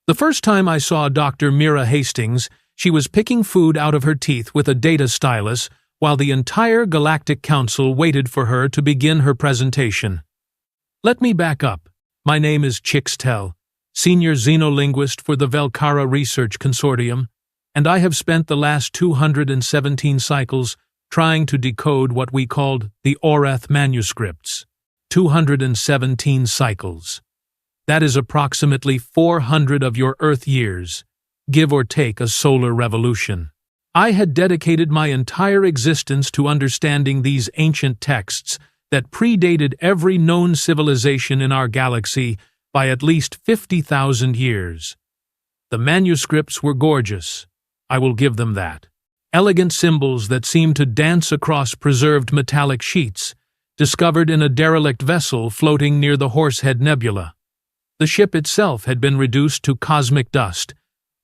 The first time I saw Dr. Mira Hastings, she was picking food out of her teeth with a data stylus while the entire Galactic Council waited for her to begin her presentation. Let me back up. My name is Qix'tel, Senior Xenolinguist for the Velkara Research Consortium, and I have spent the last 217 cycles trying to decode what we called the Orath Manuscripts. 217 cycles. That is approximately 400 of your Earth years, give or take a solar revolution. I had dedicated my entire existence to understanding these ancient texts that predated every known civilization in our galaxy by at least 50,000 years. The manuscripts were gorgeous, I will give them that. Elegant symbols that seemed to dance across preserved metallic sheets, discovered in a derelict vessel floating near the Horsehead Nebula. The ship itself had been reduced to cosmic dust,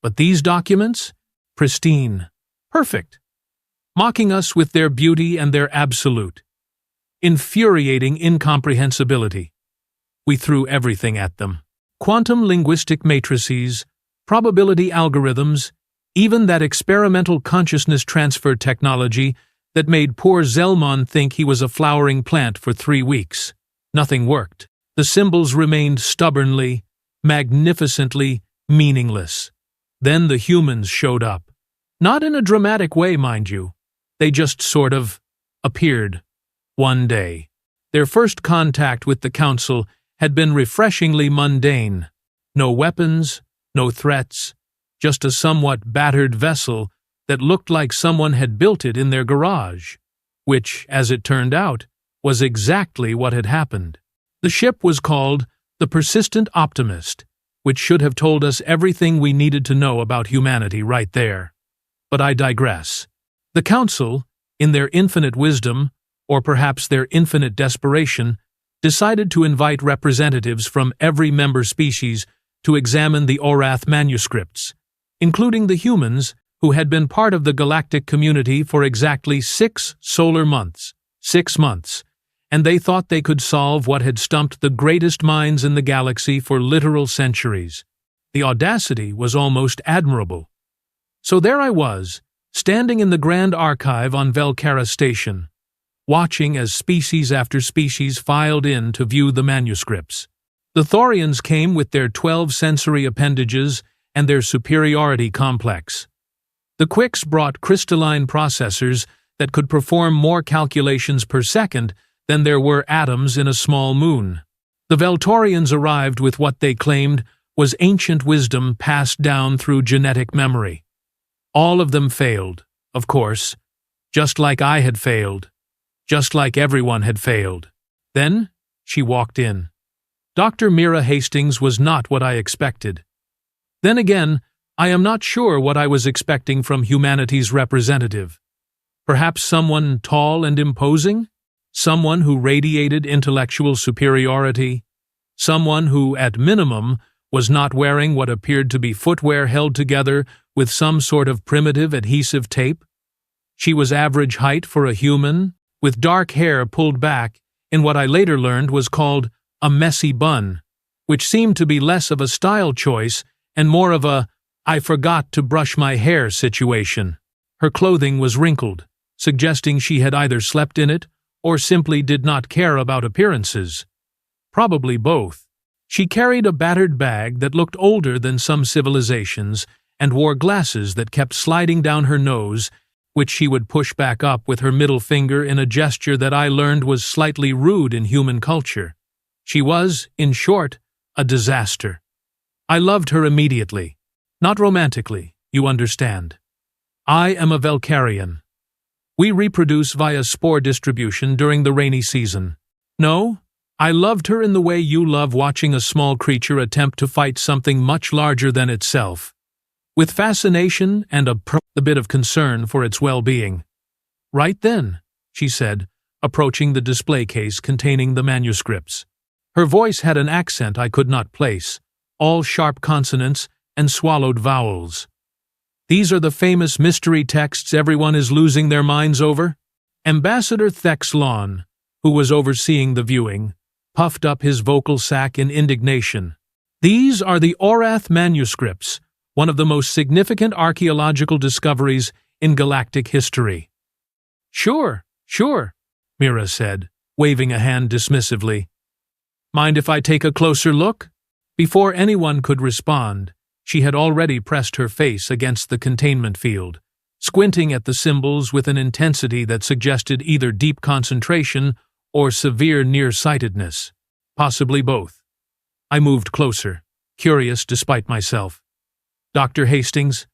but these documents? Pristine. Perfect. Mocking us with their beauty and their absolute, infuriating incomprehensibility. We threw everything at them. Quantum linguistic matrices, probability algorithms, even that experimental consciousness transfer technology that made poor Zelmon think he was a flowering plant for 3 weeks. Nothing worked. The symbols remained stubbornly, magnificently meaningless. Then the humans showed up. Not in a dramatic way, mind you. They just sort of appeared one day. Their first contact with the Council had been refreshingly mundane. No weapons, no threats, just a somewhat battered vessel that looked like someone had built it in their garage, which, as it turned out, was exactly what had happened. The ship was called the Persistent Optimist, which should have told us everything we needed to know about humanity right there. But I digress. The Council, in their infinite wisdom, or perhaps their infinite desperation, decided to invite representatives from every member species to examine the Orath Manuscripts, including the humans who had been part of the galactic community for exactly 6 solar months. 6 months. And they thought they could solve what had stumped the greatest minds in the galaxy for literal centuries. The audacity was almost admirable. So there I was, standing in the Grand Archive on Velkara Station, watching as species after species filed in to view the manuscripts. The Thorians came with their 12 sensory appendages and their superiority complex. The Qix'tel brought crystalline processors that could perform more calculations per second than there were atoms in a small moon. The Veltorians arrived with what they claimed was ancient wisdom passed down through genetic memory. All of them failed, of course, just like I had failed, just like everyone had failed. Then she walked in. Dr. Mira Hastings was not what I expected. Then again, I am not sure what I was expecting from humanity's representative. Perhaps someone tall and imposing? Someone who radiated intellectual superiority? Someone who, at minimum, was not wearing what appeared to be footwear held together with some sort of primitive adhesive tape? She was average height for a human, with dark hair pulled back in what I later learned was called a messy bun, which seemed to be less of a style choice and more of a "I forgot to brush my hair" situation. Her clothing was wrinkled, suggesting she had either slept in it or simply did not care about appearances. Probably both. She carried a battered bag that looked older than some civilizations and wore glasses that kept sliding down her nose, which she would push back up with her middle finger in a gesture that I learned was slightly rude in human culture. She was, in short, a disaster. I loved her immediately. Not romantically, you understand. I am a Velkarian. We reproduce via spore distribution during the rainy season. No, I loved her in the way you love watching a small creature attempt to fight something much larger than itself, with fascination and a bit of concern for its well-being. Right then, she said, approaching the display case containing the manuscripts. Her voice had an accent I could not place, all sharp consonants and swallowed vowels. These are the famous mystery texts everyone is losing their minds over? Ambassador Thexlon, who was overseeing the viewing, puffed up his vocal sac in indignation. These are the Orath Manuscripts, one of the most significant archaeological discoveries in galactic history. Sure, Mira said, waving a hand dismissively. Mind if I take a closer look? Before anyone could respond, she had already pressed her face against the containment field, squinting at the symbols with an intensity that suggested either deep concentration or severe nearsightedness, possibly both. I moved closer, curious despite myself. Dr. Hastings,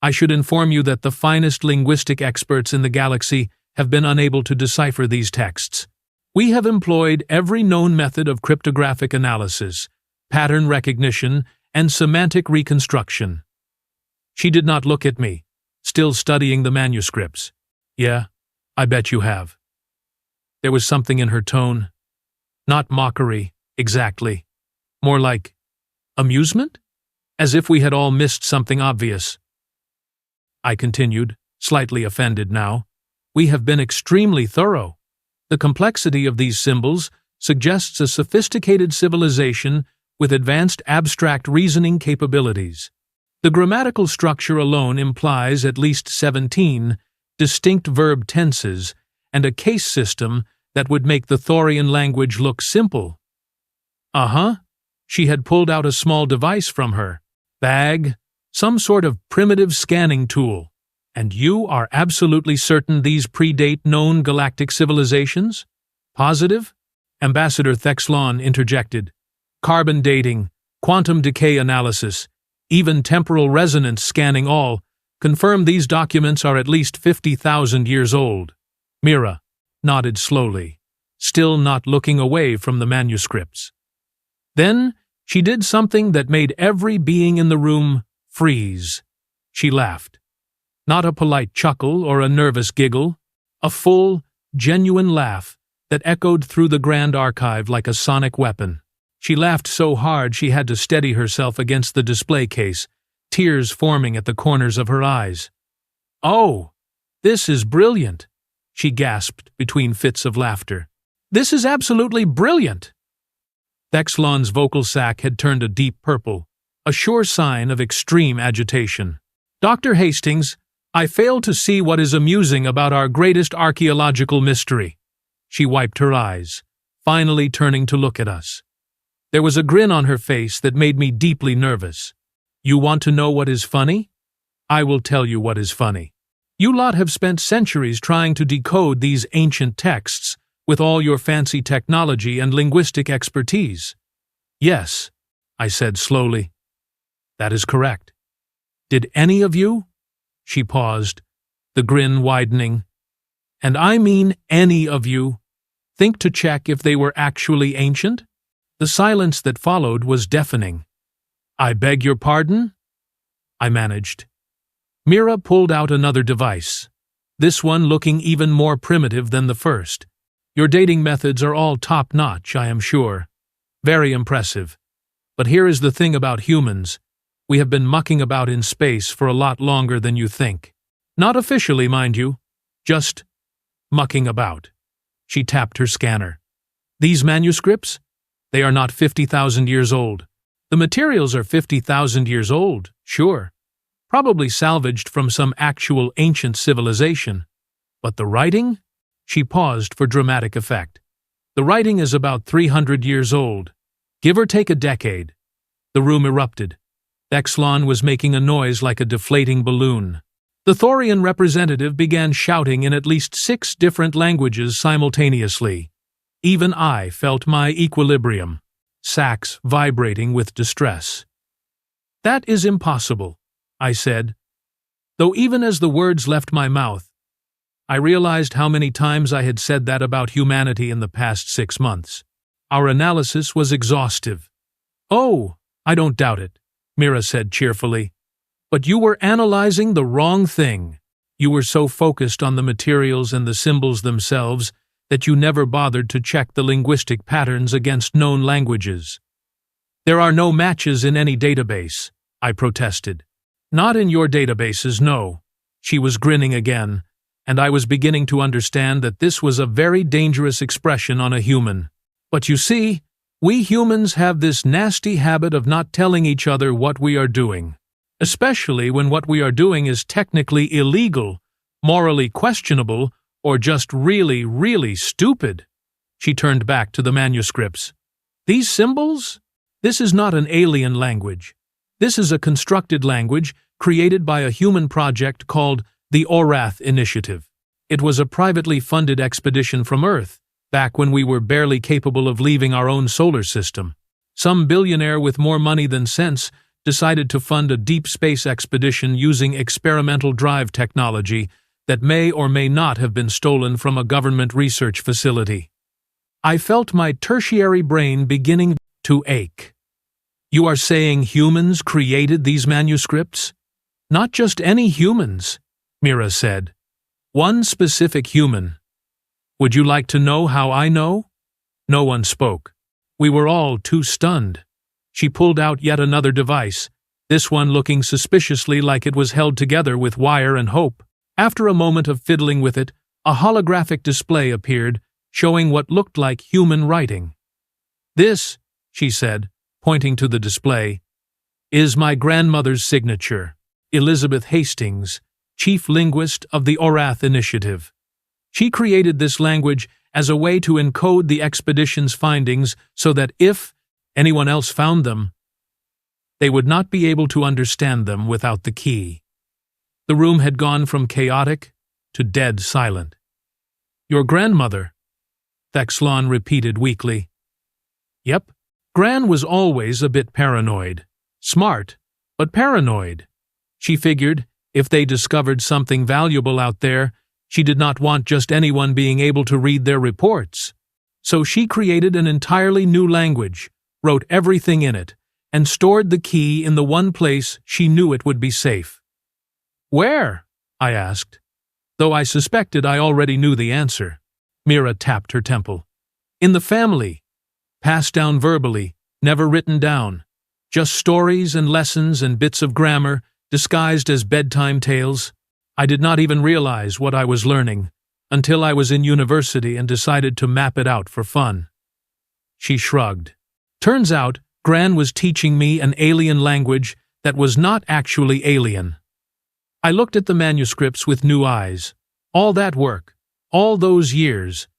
I should inform you that the finest linguistic experts in the galaxy have been unable to decipher these texts. We have employed every known method of cryptographic analysis, pattern recognition, and semantic reconstruction. She did not look at me, still studying the manuscripts. Yeah, I bet you have. There was something in her tone. Not mockery, exactly. More like amusement? As if we had all missed something obvious. I continued, slightly offended now. We have been extremely thorough. The complexity of these symbols suggests a sophisticated civilization with advanced abstract reasoning capabilities. The grammatical structure alone implies at least 17 distinct verb tenses and a case system that would make the Thorian language look simple. She had pulled out a small device from her bag, some sort of primitive scanning tool. And you are absolutely certain these predate known galactic civilizations? Positive? Ambassador Thexlon interjected. Carbon dating, quantum decay analysis, even temporal resonance scanning all confirm these documents are at least 50,000 years old. Mira nodded slowly, still not looking away from the manuscripts. Then she did something that made every being in the room freeze. She laughed. Not a polite chuckle or a nervous giggle, a full, genuine laugh that echoed through the Grand Archive like a sonic weapon. She laughed so hard she had to steady herself against the display case, tears forming at the corners of her eyes. "Oh, this is brilliant," she gasped between fits of laughter. "This is absolutely brilliant!" Thexlon's vocal sac had turned a deep purple, a sure sign of extreme agitation. "Dr. Hastings, I fail to see what is amusing about our greatest archaeological mystery." She wiped her eyes, finally turning to look at us. There was a grin on her face that made me deeply nervous. "You want to know what is funny? I will tell you what is funny. You lot have spent centuries trying to decode these ancient texts with all your fancy technology and linguistic expertise." "Yes," I said slowly. "That is correct. Did any of you?" She paused, the grin widening. "And I mean any of you, think to check if they were actually ancient?" The silence that followed was deafening. "I beg your pardon?" I managed. Mira pulled out another device, this one looking even more primitive than the first. "Your dating methods are all top-notch, I am sure. Very impressive. But here is the thing about humans. We have been mucking about in space for a lot longer than you think. Not officially, mind you. Just mucking about." She tapped her scanner. "These manuscripts? They are not 50,000 years old. The materials are 50,000 years old, sure. Probably salvaged from some actual ancient civilization. But the writing?" She paused for dramatic effect. "The writing is about 300 years old. Give or take a decade." The room erupted. Thexlon was making a noise like a deflating balloon. The Thorian representative began shouting in at least 6 different languages simultaneously. Even I felt my equilibrium, sacs vibrating with distress. "That is impossible," I said. Though even as the words left my mouth, I realized how many times I had said that about humanity in the past 6 months. Our analysis was exhaustive. "Oh, I don't doubt it," Mira said cheerfully. "But you were analyzing the wrong thing. You were so focused on the materials and the symbols themselves that you never bothered to check the linguistic patterns against known languages." "There are no matches in any database," I protested. "Not in your databases, no." She was grinning again, and I was beginning to understand that this was a very dangerous expression on a human. "But you see, We humans have this nasty habit of not telling each other what we are doing, especially when what we are doing is technically illegal, morally questionable, or just really, really stupid." She turned back to the manuscripts. "These symbols? This is not an alien language. This is a constructed language created by a human project called the Orath Initiative. It was a privately funded expedition from Earth, back when we were barely capable of leaving our own solar system. Some billionaire with more money than sense decided to fund a deep space expedition using experimental drive technology that may or may not have been stolen from a government research facility." I felt my tertiary brain beginning to ache. "You are saying humans created these manuscripts?" "Not just any humans," Mira said. "One specific human." "Would you like to know how I know?" No one spoke. We were all too stunned. She pulled out yet another device, this one looking suspiciously like it was held together with wire and hope. After a moment of fiddling with it, a holographic display appeared, showing what looked like human writing. "This," she said, pointing to the display, "is my grandmother's signature, Elizabeth Hastings, chief linguist of the Orath Initiative. She created this language as a way to encode the expedition's findings so that if anyone else found them, they would not be able to understand them without the key." The room had gone from chaotic to dead silent. "Your grandmother," Thexlon repeated weakly. "Yep. Gran was always a bit paranoid. Smart, but paranoid. She figured, if they discovered something valuable out there, she did not want just anyone being able to read their reports. So she created an entirely new language, wrote everything in it, and stored the key in the one place she knew it would be safe." "Where?" I asked, though I suspected I already knew the answer. Mira tapped her temple. "In the family. Passed down verbally, never written down. Just stories and lessons and bits of grammar, disguised as bedtime tales. I did not even realize what I was learning, until I was in university and decided to map it out for fun." She shrugged. "Turns out, Gran was teaching me an alien language that was not actually alien." I looked at the manuscripts with new eyes. All that work, all those years,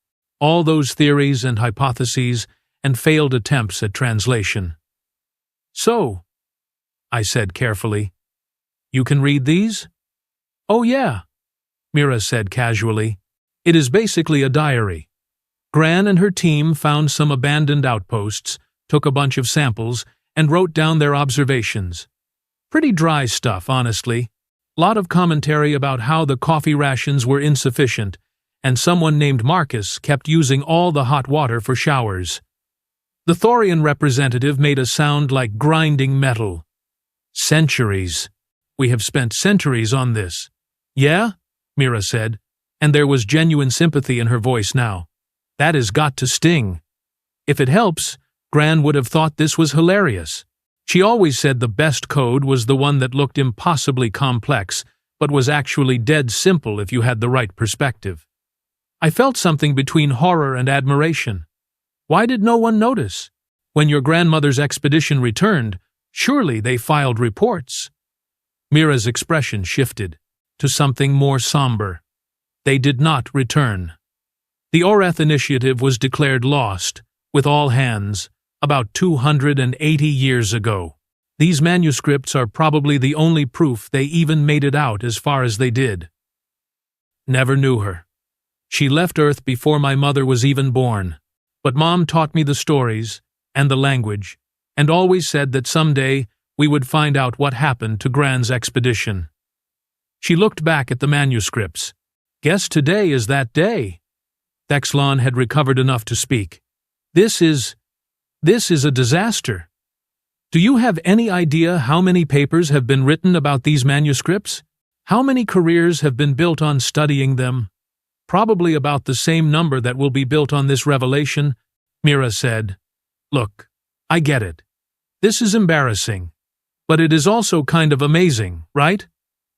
all those theories and hypotheses, and failed attempts at translation. "So," I said carefully, "you can read these?" "Oh yeah," Mira said casually. "It is basically a diary. Gran and her team found some abandoned outposts, took a bunch of samples, and wrote down their observations. Pretty dry stuff, honestly. Lot of commentary about how the coffee rations were insufficient, and someone named Marcus kept using all the hot water for showers. The Thorian representative made a sound like grinding metal. Centuries. We have spent centuries on this." "Yeah?" Mira said, and there was genuine sympathy in her voice now. "That has got to sting. If it helps, Gran would have thought this was hilarious. She always said the best code was the one that looked impossibly complex, but was actually dead simple if you had the right perspective." I felt something between horror and admiration. Why did no one notice? When your grandmother's expedition returned, surely they filed reports. Mira's expression shifted to something more somber. They did not return. The Orath Initiative was declared lost, with all hands, about 280 years ago. These manuscripts are probably the only proof they even made it out as far as they did. Never knew her. She left Earth before my mother was even born. But Mom taught me the stories and the language, and always said that someday we would find out what happened to Gran's expedition. She looked back at the manuscripts. Guess today is that day. Thexlon had recovered enough to speak. This is a disaster. Do you have any idea how many papers have been written about these manuscripts? How many careers have been built on studying them? Probably about the same number that will be built on this revelation, Mira said. Look, I get it. This is embarrassing. But it is also kind of amazing, right?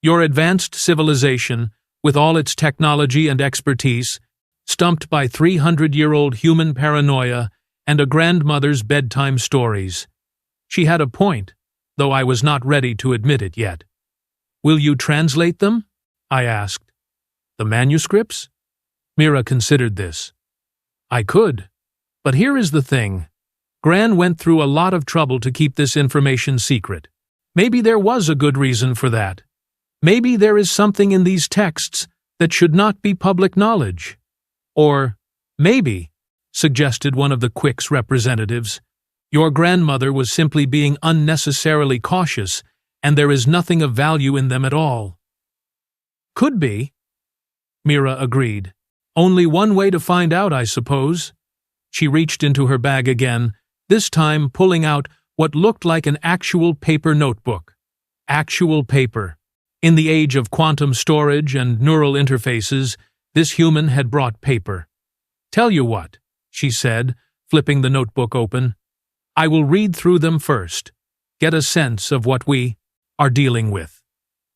Your advanced civilization, with all its technology and expertise, stumped by 300-year-old human paranoia and a grandmother's bedtime stories. She had a point, though I was not ready to admit it yet. "Will you translate them?" I asked. "The manuscripts?" Mira considered this. "I could. But here is the thing. Gran went through a lot of trouble to keep this information secret. Maybe there was a good reason for that. Maybe there is something in these texts that should not be public knowledge. Or maybe," suggested one of the Qix'tel representatives, "your grandmother was simply being unnecessarily cautious, and there is nothing of value in them at all." "Could be," Mira agreed. "Only one way to find out, I suppose." She reached into her bag again, this time pulling out what looked like an actual paper notebook. Actual paper. In the age of quantum storage and neural interfaces, this human had brought paper. "Tell you what," she said, flipping the notebook open. "I will read through them first, get a sense of what we are dealing with.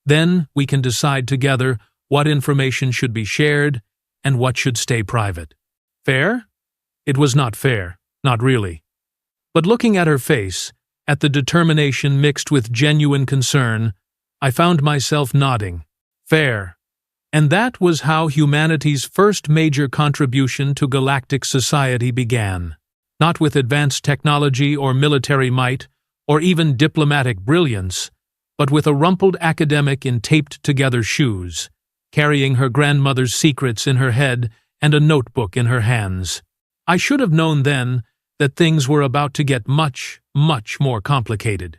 Then we can decide together what information should be shared and what should stay private. Fair?" It was not fair, not really. But looking at her face, at the determination mixed with genuine concern, I found myself nodding. Fair. And that was how humanity's first major contribution to galactic society began. Not with advanced technology or military might, or even diplomatic brilliance, but with a rumpled academic in taped-together shoes, carrying her grandmother's secrets in her head and a notebook in her hands. I should have known then that things were about to get much, much more complicated.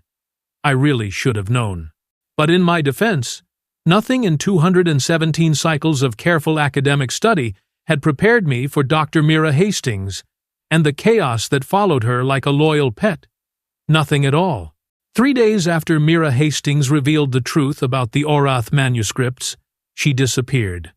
I really should have known. But in my defense, nothing in 217 cycles of careful academic study had prepared me for Dr. Mira Hastings and the chaos that followed her like a loyal pet. Nothing at all. 3 days after Mira Hastings revealed the truth about the Orath Manuscripts, she disappeared.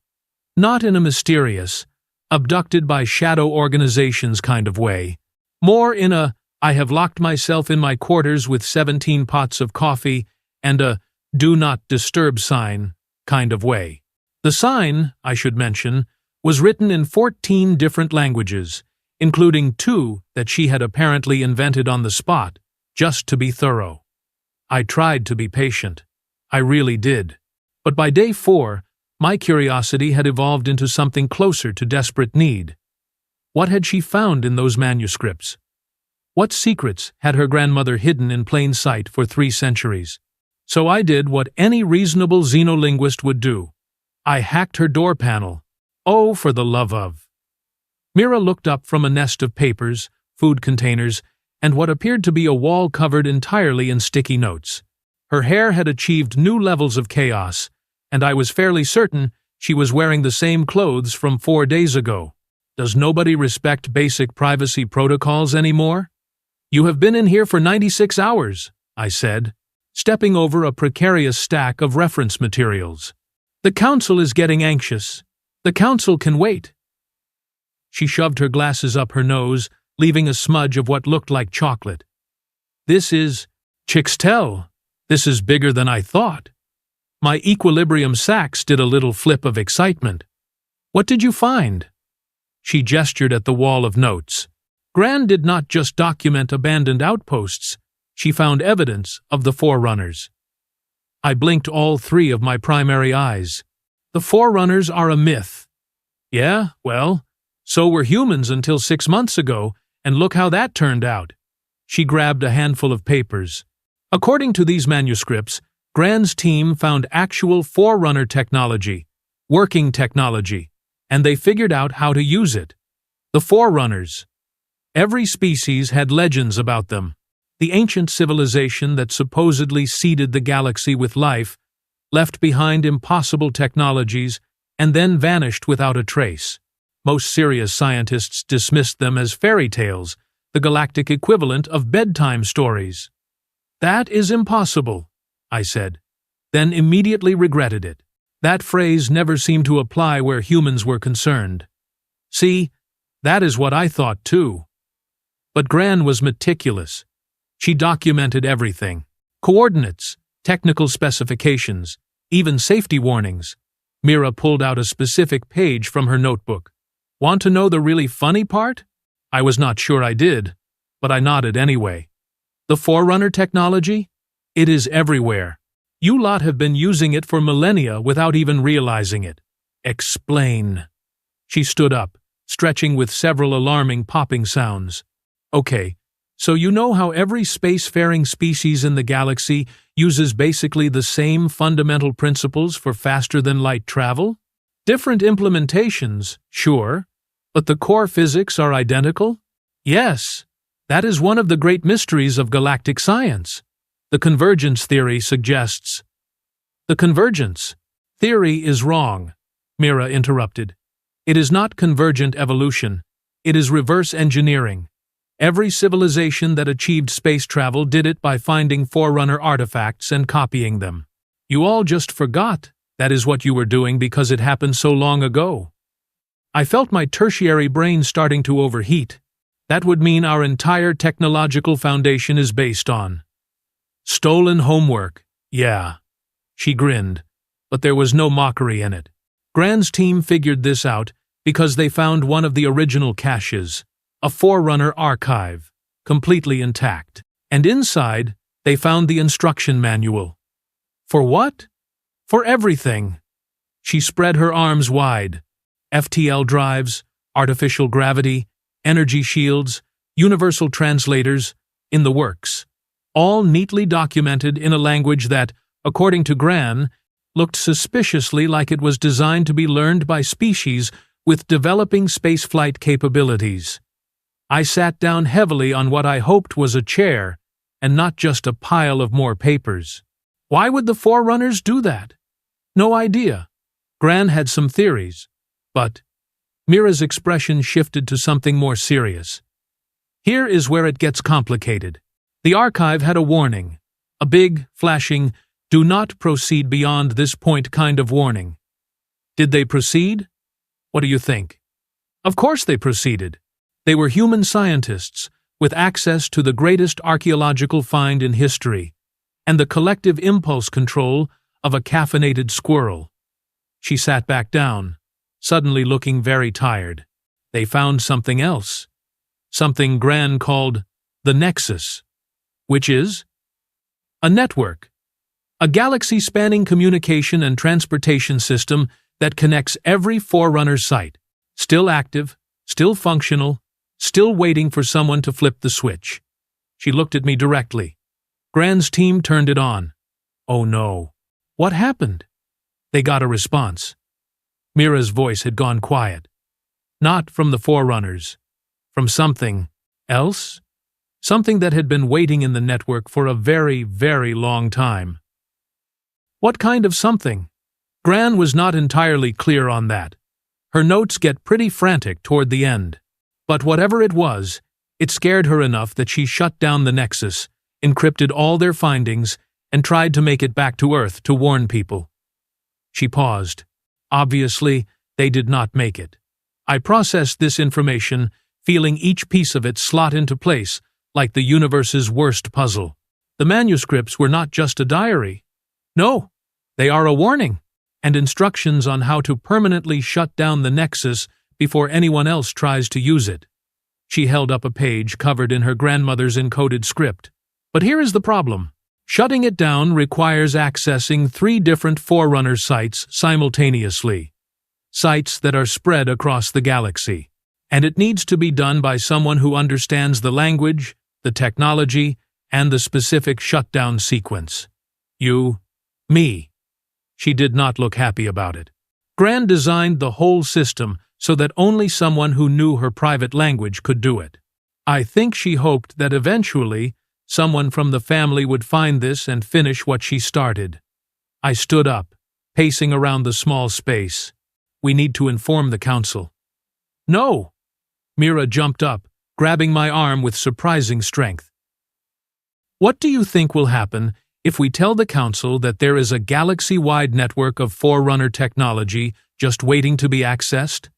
Not in a mysterious, abducted by shadow organizations kind of way. More in a, I have locked myself in my quarters with 17 pots of coffee and a do not disturb sign kind of way. The sign, I should mention, was written in 14 different languages, including 2 that she had apparently invented on the spot, just to be thorough. I tried to be patient. I really did. But by day 4, my curiosity had evolved into something closer to desperate need. What had she found in those manuscripts? What secrets had her grandmother hidden in plain sight for 3 centuries? So I did what any reasonable xenolinguist would do. I hacked her door panel. Oh, for the love of! Mira looked up from a nest of papers, food containers, and what appeared to be a wall covered entirely in sticky notes. Her hair had achieved new levels of chaos, and I was fairly certain she was wearing the same clothes from 4 days ago. Does nobody respect basic privacy protocols anymore? "You have been in here for 96 hours, I said, stepping over a precarious stack of reference materials. "The council is getting anxious. The council can wait." She shoved her glasses up her nose, leaving a smudge of what looked like chocolate. "This is Qix'tel. This is bigger than I thought." My equilibrium sacs did a little flip of excitement. "What did you find?" She gestured at the wall of notes. Gran did not just document abandoned outposts. She found evidence of the Forerunners. I blinked all 3 of my primary eyes. The Forerunners are a myth. Yeah, well, so were humans until 6 months ago, and look how that turned out. She grabbed a handful of papers. According to these manuscripts, Gran's team found actual Forerunner technology, working technology, and they figured out how to use it. The Forerunners. Every species had legends about them. The ancient civilization that supposedly seeded the galaxy with life, left behind impossible technologies, and then vanished without a trace. Most serious scientists dismissed them as fairy tales, the galactic equivalent of bedtime stories. "That is impossible," I said, then immediately regretted it. That phrase never seemed to apply where humans were concerned. See, that is what I thought too. But Gran was meticulous. She documented everything. Coordinates, technical specifications, even safety warnings. Mira pulled out a specific page from her notebook. "Want to know the really funny part?" I was not sure I did, but I nodded anyway. The Forerunner technology? It is everywhere. You lot have been using it for millennia without even realizing it. Explain. She stood up, stretching with several alarming popping sounds. Okay, so you know how every spacefaring species in the galaxy uses basically the same fundamental principles for faster-than-light travel? Different implementations, sure, but the core physics are identical? Yes, that is one of the great mysteries of galactic science. The convergence theory suggests. The convergence theory is wrong, Mira interrupted. It is not convergent evolution. It is reverse engineering. Every civilization that achieved space travel did it by finding Forerunner artifacts and copying them. You all just forgot that is what you were doing because it happened so long ago. I felt my tertiary brain starting to overheat. That would mean our entire technological foundation is based on stolen homework. Yeah. She grinned, but there was no mockery in it. Gran's team figured this out because they found one of the original caches, a Forerunner archive, completely intact. And inside, they found the instruction manual. For what? For everything. She spread her arms wide. FTL drives, artificial gravity, energy shields, universal translators, in the works. All neatly documented in a language that, according to Gran, looked suspiciously like it was designed to be learned by species with developing spaceflight capabilities. I sat down heavily on what I hoped was a chair, and not just a pile of more papers. Why would the Forerunners do that? No idea. Gran had some theories, but Mira's expression shifted to something more serious. Here is where it gets complicated. The archive had a warning, a big, flashing, "Do not proceed beyond this point" kind of warning. Did they proceed? What do you think? Of course they proceeded. They were human scientists, with access to the greatest archaeological find in history, and the collective impulse control of a caffeinated squirrel. She sat back down, suddenly looking very tired. They found something else. Something Gran called the Nexus, which is a network. A galaxy-spanning communication and transportation system that connects every Forerunner site. Still active, still functional, still waiting for someone to flip the switch. She looked at me directly. Gran's team turned it on. Oh no. What happened? They got a response. Mira's voice had gone quiet. Not from the Forerunners. From something else? Something that had been waiting in the network for a very, very long time. What kind of something? Gran was not entirely clear on that. Her notes get pretty frantic toward the end. But whatever it was, it scared her enough that she shut down the Nexus, encrypted all their findings, and tried to make it back to Earth to warn people. She paused. Obviously, they did not make it. I processed this information, feeling each piece of it slot into place, like the universe's worst puzzle. The manuscripts were not just a diary. No, they are a warning, and instructions on how to permanently shut down the Nexus before anyone else tries to use it. She held up a page covered in her grandmother's encoded script. But here is the problem. Shutting it down requires accessing 3 different Forerunner sites simultaneously. Sites that are spread across the galaxy. And it needs to be done by someone who understands the language, the technology, and the specific shutdown sequence. Me. She did not look happy about it. Gran designed the whole system so that only someone who knew her private language could do it. I think she hoped that eventually someone from the family would find this and finish what she started. I stood up, pacing around the small space. We need to inform the council. No! Mira jumped up, grabbing my arm with surprising strength. What do you think will happen if we tell the council that there is a galaxy-wide network of Forerunner technology just waiting to be accessed?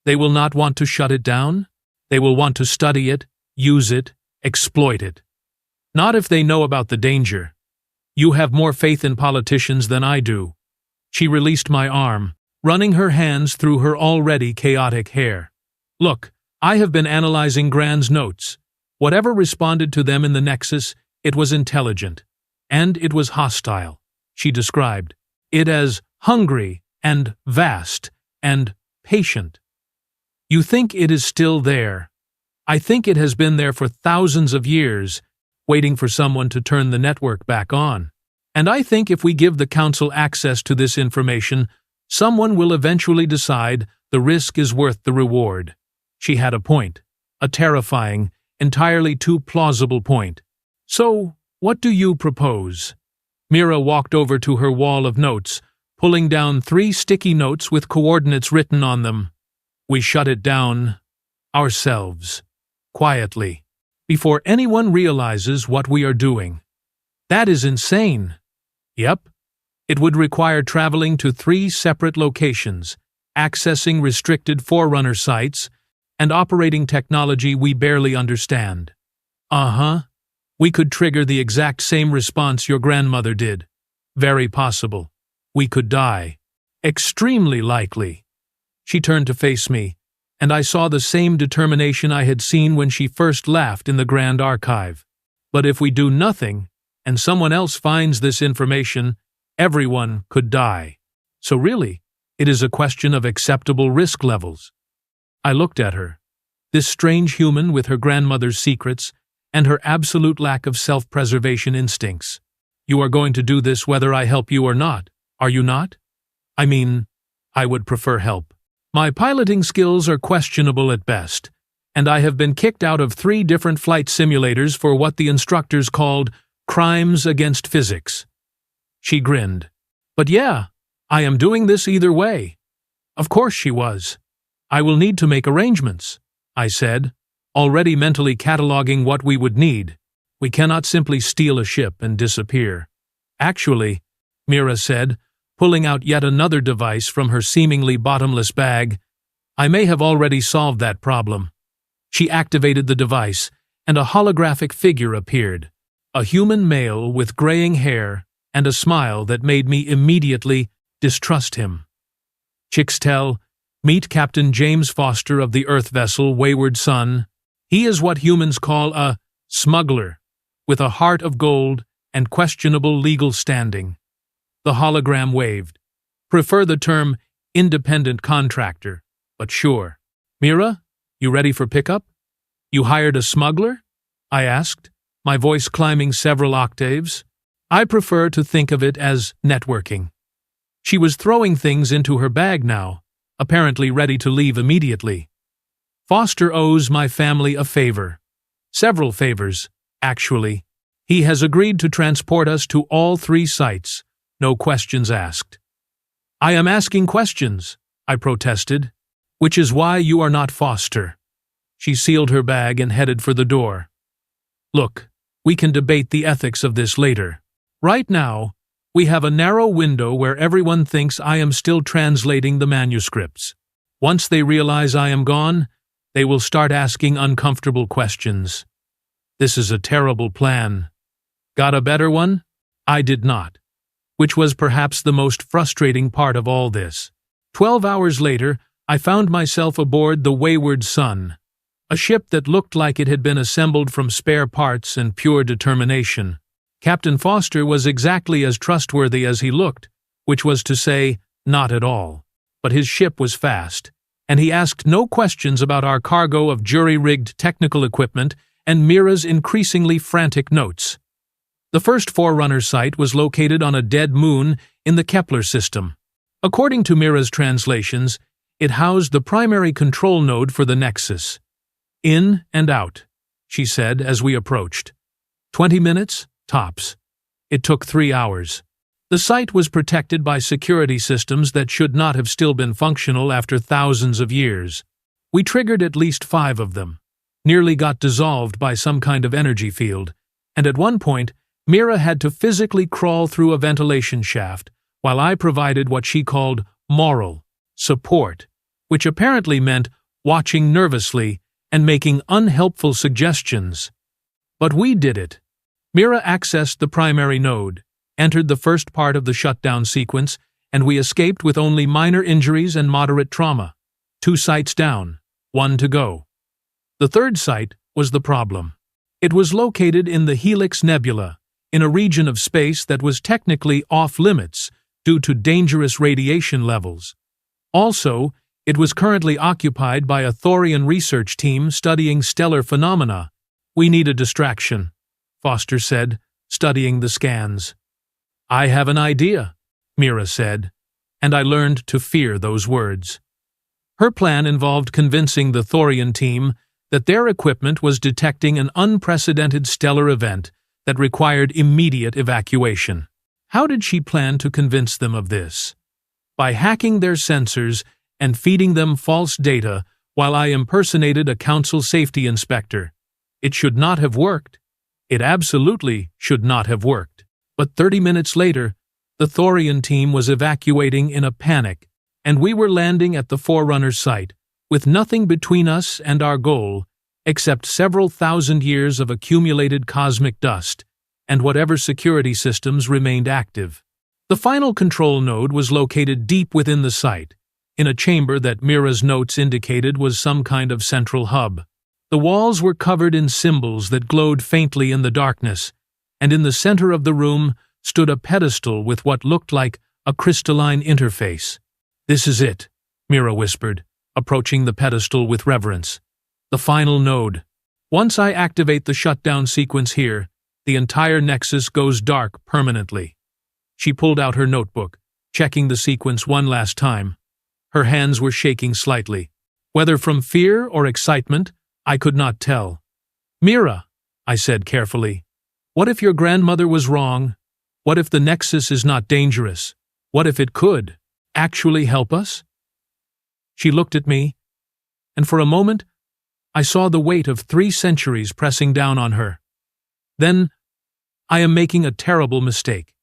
They will not want to shut it down. They will want to study it, use it, exploit it. Not if they know about the danger. You have more faith in politicians than I do. She released my arm, running her hands through her already chaotic hair. Look, I have been analyzing Grand's notes. Whatever responded to them in the Nexus, it was intelligent. And it was hostile. She described it as hungry and vast and patient. You think it is still there? I think it has been there for thousands of years, waiting for someone to turn the network back on. And I think if we give the Council access to this information, someone will eventually decide the risk is worth the reward. She had a point. A terrifying, entirely too plausible point. So, what do you propose? Mira walked over to her wall of notes, pulling down 3 sticky notes with coordinates written on them. We shut it down, ourselves, quietly, before anyone realizes what we are doing. That is insane. Yep. It would require traveling to 3 separate locations, accessing restricted Forerunner sites, and operating technology we barely understand. We could trigger the exact same response your grandmother did. Very possible. We could die. Extremely likely. She turned to face me, and I saw the same determination I had seen when she first laughed in the Grand Archive. But if we do nothing, and someone else finds this information, everyone could die. So really, it is a question of acceptable risk levels. I looked at her, this strange human with her grandmother's secrets and her absolute lack of self-preservation instincts. You are going to do this whether I help you or not, are you not? I mean, I would prefer help. My piloting skills are questionable at best, and I have been kicked out of 3 different flight simulators for what the instructors called crimes against physics. She grinned. But yeah, I am doing this either way. Of course she was. I will need to make arrangements, I said, already mentally cataloging what we would need. We cannot simply steal a ship and disappear. Actually, Mira said, pulling out yet another device from her seemingly bottomless bag, I may have already solved that problem. She activated the device, and a holographic figure appeared. A human male with graying hair and a smile that made me immediately distrust him. Qix'tel, meet Captain James Foster of the Earth vessel Wayward Son. He is what humans call a smuggler, with a heart of gold and questionable legal standing. The hologram waved. Prefer the term independent contractor, but sure. Mira, you ready for pickup? You hired a smuggler? I asked, my voice climbing several octaves. I prefer to think of it as networking. She was throwing things into her bag now, apparently ready to leave immediately. Foster owes my family a favor. Several favors, actually. He has agreed to transport us to all 3 sites, no questions asked. I am asking questions, I protested, which is why you are not Foster. She sealed her bag and headed for the door. Look, we can debate the ethics of this later. Right now, we have a narrow window where everyone thinks I am still translating the manuscripts. Once they realize I am gone, they will start asking uncomfortable questions. This is a terrible plan. Got a better one? I did not. Which was perhaps the most frustrating part of all this. 12 hours later, I found myself aboard the Wayward Son, a ship that looked like it had been assembled from spare parts and pure determination. Captain Foster was exactly as trustworthy as he looked, which was to say, not at all. But his ship was fast, and he asked no questions about our cargo of jury-rigged technical equipment and Mira's increasingly frantic notes. The first Forerunner site was located on a dead moon in the Kepler system. According to Mira's translations, it housed the primary control node for the Nexus. In and out, she said as we approached. 20 minutes? Tops. It took 3 hours. The site was protected by security systems that should not have still been functional after thousands of years. We triggered at least 5 of them, nearly got dissolved by some kind of energy field, and at one point, Mira had to physically crawl through a ventilation shaft, while I provided what she called moral support, which apparently meant watching nervously and making unhelpful suggestions. But we did it. Mira accessed the primary node, entered the first part of the shutdown sequence, and we escaped with only minor injuries and moderate trauma. 2 sites down, 1 to go. The third site was the problem. It was located in the Helix Nebula, in a region of space that was technically off-limits due to dangerous radiation levels. Also, it was currently occupied by a Thorian research team studying stellar phenomena. "We need a distraction," Foster said, studying the scans. "I have an idea," Mira said, and I learned to fear those words. Her plan involved convincing the Thorian team that their equipment was detecting an unprecedented stellar event that required immediate evacuation. How did she plan to convince them of this? By hacking their sensors and feeding them false data while I impersonated a council safety inspector. It should not have worked. It absolutely should not have worked. But 30 minutes later, the Thorian team was evacuating in a panic, and we were landing at the Forerunners site, with nothing between us and our goal, except several thousand years of accumulated cosmic dust, and whatever security systems remained active. The final control node was located deep within the site, in a chamber that Mira's notes indicated was some kind of central hub. The walls were covered in symbols that glowed faintly in the darkness, and in the center of the room stood a pedestal with what looked like a crystalline interface. "This is it," Mira whispered, approaching the pedestal with reverence. "The final node. Once I activate the shutdown sequence here, the entire Nexus goes dark permanently." She pulled out her notebook, checking the sequence one last time. Her hands were shaking slightly. Whether from fear or excitement, I could not tell. "Mira," I said carefully, "what if your grandmother was wrong? What if the Nexus is not dangerous? What if it could actually help us?" She looked at me, and for a moment, I saw the weight of 3 centuries pressing down on her. Then, I am making a terrible mistake.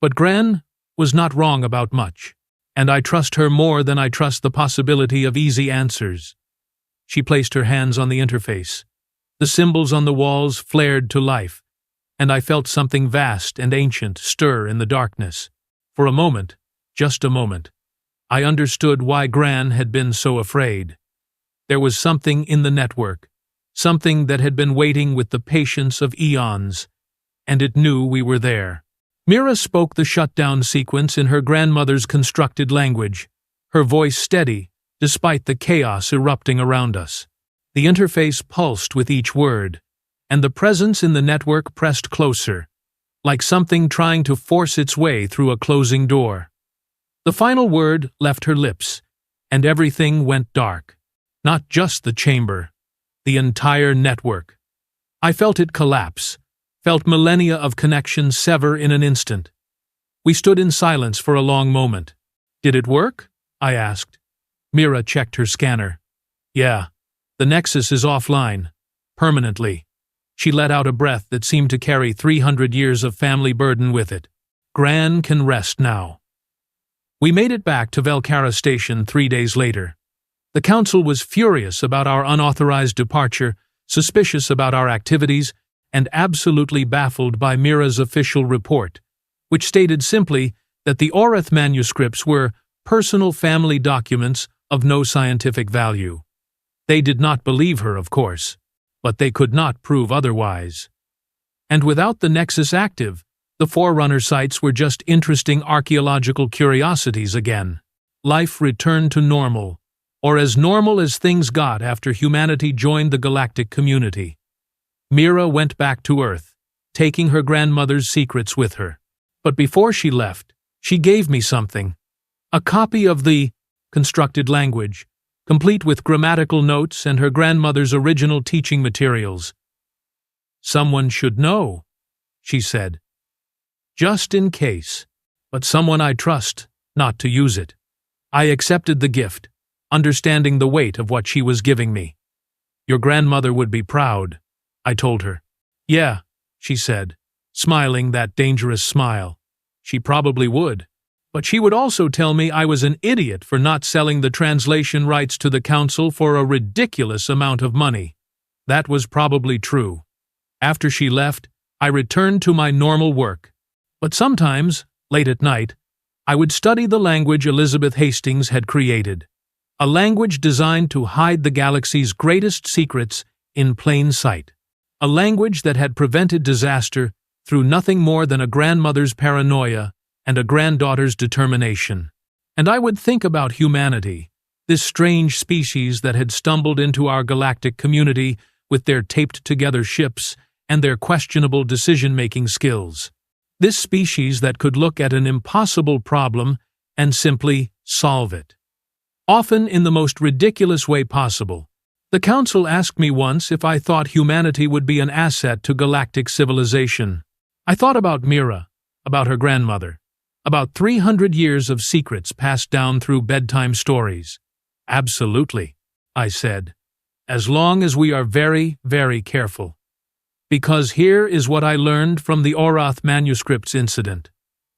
But Gran was not wrong about much, and I trust her more than I trust the possibility of easy answers. She placed her hands on the interface. The symbols on the walls flared to life, and I felt something vast and ancient stir in the darkness. For a moment, just a moment, I understood why Gran had been so afraid. There was something in the network, something that had been waiting with the patience of eons, and it knew we were there. Mira spoke the shutdown sequence in her grandmother's constructed language, her voice steady, despite the chaos erupting around us. The interface pulsed with each word, and the presence in the network pressed closer, like something trying to force its way through a closing door. The final word left her lips, and everything went dark. Not just the chamber, the entire network. I felt it collapse, felt millennia of connection sever in an instant. We stood in silence for a long moment. "Did it work?" I asked. Mira checked her scanner. "Yeah, the Nexus is offline. Permanently." She let out a breath that seemed to carry 300 years of family burden with it. "Gran can rest now." We made it back to Velcara Station 3 days later. The Council was furious about our unauthorized departure, suspicious about our activities, and absolutely baffled by Mira's official report, which stated simply that the Orath Manuscripts were personal family documents of no scientific value. They did not believe her, of course, but they could not prove otherwise. And without the Nexus active, the Forerunner sites were just interesting archaeological curiosities again. Life returned to normal, or as normal as things got after humanity joined the galactic community. Mira went back to Earth, taking her grandmother's secrets with her. But before she left, she gave me something. A copy of the constructed language, complete with grammatical notes and her grandmother's original teaching materials. "Someone should know," she said. "Just in case, but someone I trust not to use it." I accepted the gift, understanding the weight of what she was giving me. "Your grandmother would be proud," I told her. "Yeah," she said, smiling that dangerous smile. "She probably would. But she would also tell me I was an idiot for not selling the translation rights to the Council for a ridiculous amount of money." That was probably true. After she left, I returned to my normal work. But sometimes, late at night, I would study the language Elizabeth Hastings had created. A language designed to hide the galaxy's greatest secrets in plain sight. A language that had prevented disaster through nothing more than a grandmother's paranoia and a granddaughter's determination. And I would think about humanity, this strange species that had stumbled into our galactic community with their taped-together ships and their questionable decision-making skills. This species that could look at an impossible problem and simply solve it. Often in the most ridiculous way possible. The Council asked me once if I thought humanity would be an asset to galactic civilization. I thought about Mira, about her grandmother, about 300 years of secrets passed down through bedtime stories. Absolutely, I said, as long as we are very, very careful. Because here is what I learned from the Orath Manuscripts incident.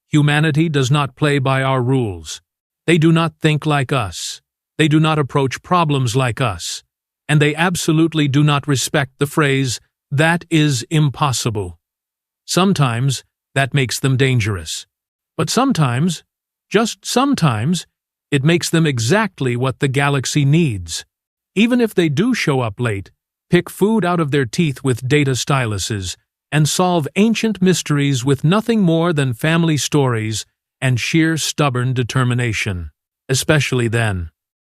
Humanity does not play by our rules. They do not think like us. They do not approach problems like us. And they absolutely do not respect the phrase, "that is impossible." Sometimes, that makes them dangerous. But sometimes, just sometimes, it makes them exactly what the galaxy needs. Even if they do show up late, pick food out of their teeth with data styluses, and solve ancient mysteries with nothing more than family stories and sheer stubborn determination. Especially then.